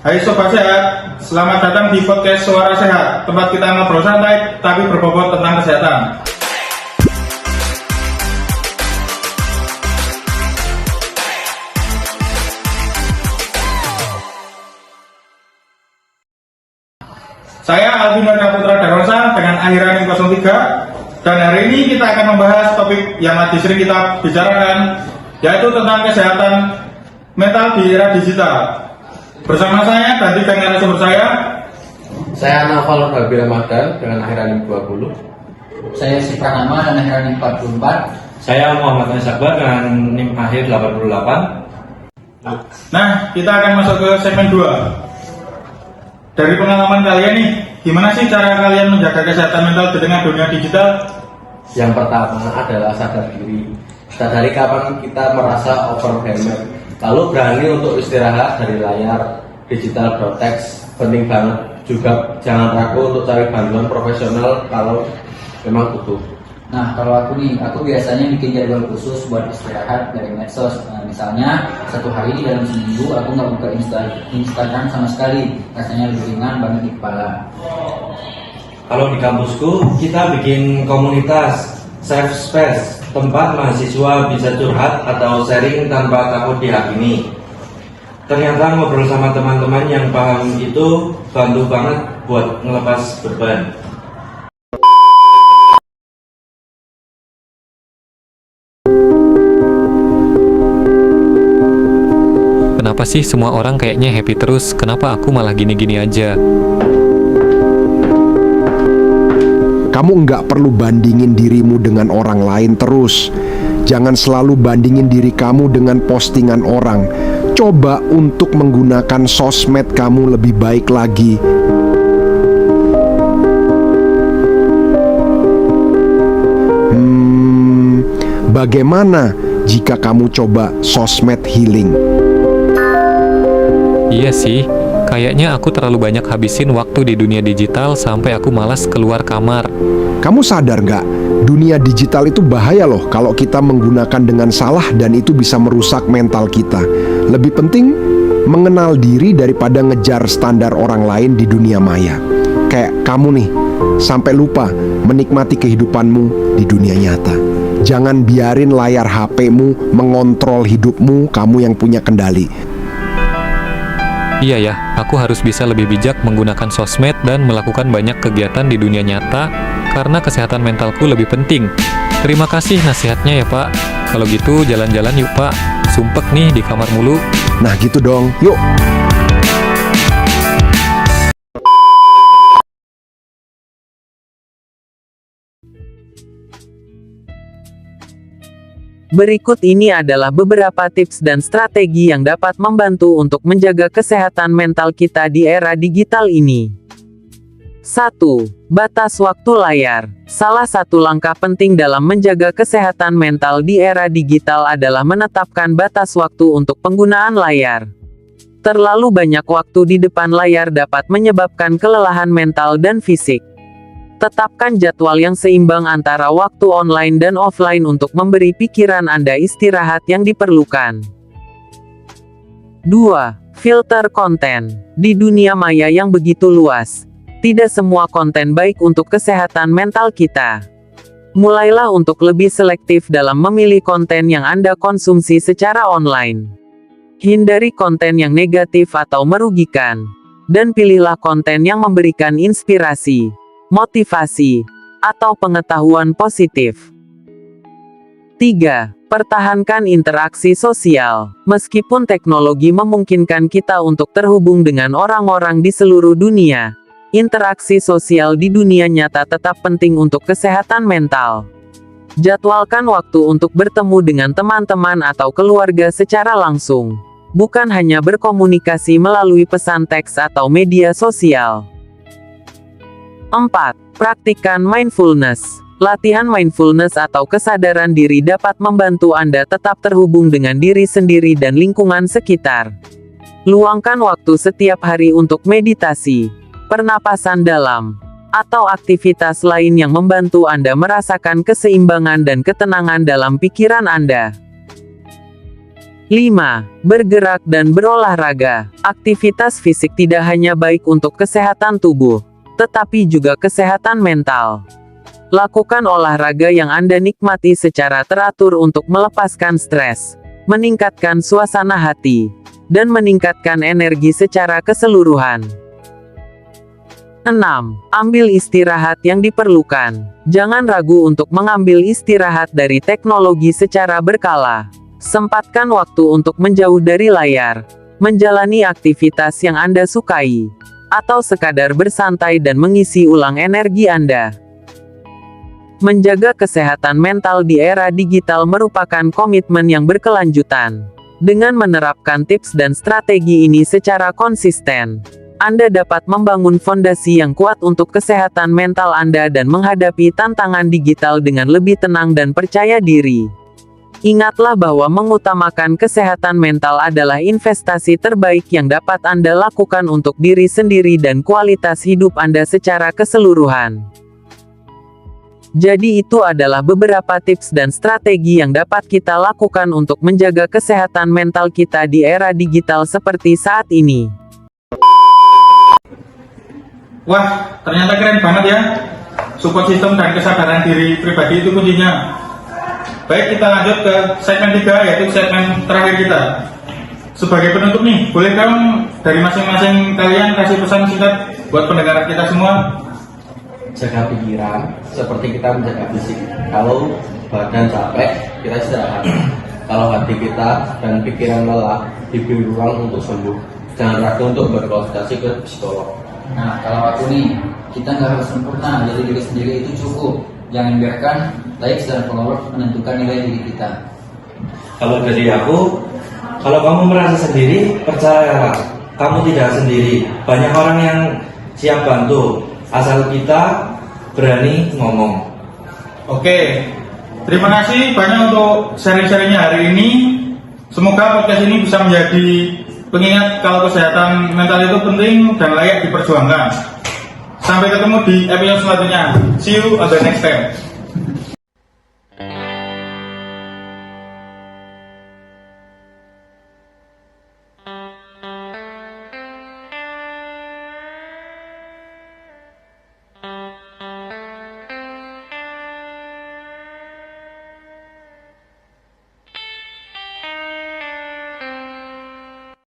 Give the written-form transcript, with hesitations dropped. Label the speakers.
Speaker 1: Hai Sobat Sehat, selamat datang di podcast Suara Sehat, tempat kita ngobrol santai tapi berbobot tentang kesehatan. Saya Alvin Putra Darwansa dengan akhiran 03, dan hari ini kita akan membahas topik yang lagi sering kita bicarakan, yaitu tentang kesehatan mental di era digital. Bersama saya dan tiga narasumber
Speaker 2: saya Naufal Rabi Ramadan dengan akhiran 20.
Speaker 3: Saya Sipranama dan akhiran 44.
Speaker 4: Saya Muhammad Nasakbar dengan NIM akhir 88.
Speaker 1: Nah, kita akan masuk ke segmen 2. Dari pengalaman kalian nih, gimana sih cara kalian menjaga kesehatan mental di tengah dunia digital?
Speaker 2: Yang pertama adalah sadar diri. Sadari kapan kita merasa overwhelmed. Lalu berani untuk istirahat dari layar digital broadcast. Penting banget juga, jangan ragu untuk cari bantuan profesional kalau memang butuh.
Speaker 3: Nah, kalau aku biasanya bikin jadwal khusus buat istirahat dari medsos. Misalnya, satu hari dalam seminggu aku nggak buka Instagram sama sekali. Rasanya lebih ringan banget di kepala.
Speaker 4: Kalau di kampusku, kita bikin komunitas safe space, tempat mahasiswa bisa curhat atau sharing tanpa takut dihakimi. Ternyata ngobrol sama teman-teman yang paham itu bantu banget buat ngelepas beban.
Speaker 5: Kenapa sih semua orang kayaknya happy terus? Kenapa aku malah gini-gini aja?
Speaker 6: Kamu nggak perlu bandingin dirimu dengan orang lain terus. Jangan selalu bandingin diri kamu dengan postingan orang. Coba untuk menggunakan sosmed kamu lebih baik lagi. Bagaimana jika kamu coba sosmed healing?
Speaker 5: Iya sih, kayaknya aku terlalu banyak habisin waktu di dunia digital sampai aku malas keluar kamar.
Speaker 6: Kamu sadar nggak? Dunia digital itu bahaya loh kalau kita menggunakan dengan salah, dan itu bisa merusak mental kita. Lebih penting mengenal diri daripada ngejar standar orang lain di dunia maya. Kayak kamu nih, sampai lupa menikmati kehidupanmu di dunia nyata. Jangan biarin layar HP-mu mengontrol hidupmu, kamu yang punya kendali.
Speaker 5: Iya ya, aku harus bisa lebih bijak menggunakan sosmed dan melakukan banyak kegiatan di dunia nyata karena kesehatan mentalku lebih penting. Terima kasih nasihatnya ya Pak. Kalau gitu jalan-jalan yuk Pak. Sumpek nih di kamar mulu.
Speaker 6: Nah gitu dong, yuk.
Speaker 7: Berikut ini adalah beberapa tips dan strategi yang dapat membantu untuk menjaga kesehatan mental kita di era digital ini. 1. Batas waktu layar. Salah satu langkah penting dalam menjaga kesehatan mental di era digital adalah menetapkan batas waktu untuk penggunaan layar. Terlalu banyak waktu di depan layar dapat menyebabkan kelelahan mental dan fisik. Tetapkan jadwal yang seimbang antara waktu online dan offline untuk memberi pikiran Anda istirahat yang diperlukan. 2. Filter konten. Di dunia maya yang begitu luas, tidak semua konten baik untuk kesehatan mental kita. Mulailah untuk lebih selektif dalam memilih konten yang Anda konsumsi secara online. Hindari konten yang negatif atau merugikan, dan pilihlah konten yang memberikan inspirasi, motivasi, atau pengetahuan positif. 3. Pertahankan interaksi sosial. Meskipun teknologi memungkinkan kita untuk terhubung dengan orang-orang di seluruh dunia, interaksi sosial di dunia nyata tetap penting untuk kesehatan mental. Jadwalkan waktu untuk bertemu dengan teman-teman atau keluarga secara langsung, bukan hanya berkomunikasi melalui pesan teks atau media sosial. 4. Praktikkan mindfulness. Latihan mindfulness atau kesadaran diri dapat membantu Anda tetap terhubung dengan diri sendiri dan lingkungan sekitar. Luangkan waktu setiap hari untuk meditasi, pernapasan dalam, atau aktivitas lain yang membantu Anda merasakan keseimbangan dan ketenangan dalam pikiran Anda. 5. Bergerak dan berolahraga. Aktivitas fisik tidak hanya baik untuk kesehatan tubuh, tetapi juga kesehatan mental. Lakukan olahraga yang Anda nikmati secara teratur untuk melepaskan stres, meningkatkan suasana hati, dan meningkatkan energi secara keseluruhan. 6. Ambil istirahat yang diperlukan. Jangan ragu untuk mengambil istirahat dari teknologi secara berkala. Sempatkan waktu untuk menjauh dari layar, menjalani aktivitas yang Anda sukai, atau sekadar bersantai dan mengisi ulang energi Anda. Menjaga kesehatan mental di era digital merupakan komitmen yang berkelanjutan. Dengan menerapkan tips dan strategi ini secara konsisten, Anda dapat membangun fondasi yang kuat untuk kesehatan mental Anda dan menghadapi tantangan digital dengan lebih tenang dan percaya diri. Ingatlah bahwa mengutamakan kesehatan mental adalah investasi terbaik yang dapat Anda lakukan untuk diri sendiri dan kualitas hidup Anda secara keseluruhan. Jadi itu adalah beberapa tips dan strategi yang dapat kita lakukan untuk menjaga kesehatan mental kita di era digital seperti saat ini.
Speaker 1: Wah, ternyata keren banget ya. Support system dan kesadaran diri pribadi itu kuncinya. Baik, kita lanjut ke segmen 3, yaitu segmen terakhir kita. Sebagai penutup nih, boleh dong dari masing-masing kalian kasih pesan singkat buat pendengar kita semua?
Speaker 2: Jaga pikiran seperti kita menjaga fisik. Kalau badan capek, kita istirahat. Kalau hati kita dan pikiran lelah, diberi ruang untuk sembuh. Jangan ragu untuk berkonsultasi ke psikolog.
Speaker 3: Nah, kalau aku nih, kita nggak harus sempurna, jadi diri sendiri itu cukup. Jangan biarkan likes dan followers menentukan nilai diri kita.
Speaker 4: Kalau dari aku, kalau kamu merasa sendiri, percayalah, kamu tidak sendiri. Banyak orang yang siap bantu, asal kita berani ngomong.
Speaker 1: Oke, terima kasih banyak untuk sharing-sharingnya hari ini. Semoga podcast ini bisa menjadi pengingat kalau kesehatan mental itu penting dan layak diperjuangkan. Sampai ketemu di episode selanjutnya. See you on the next time.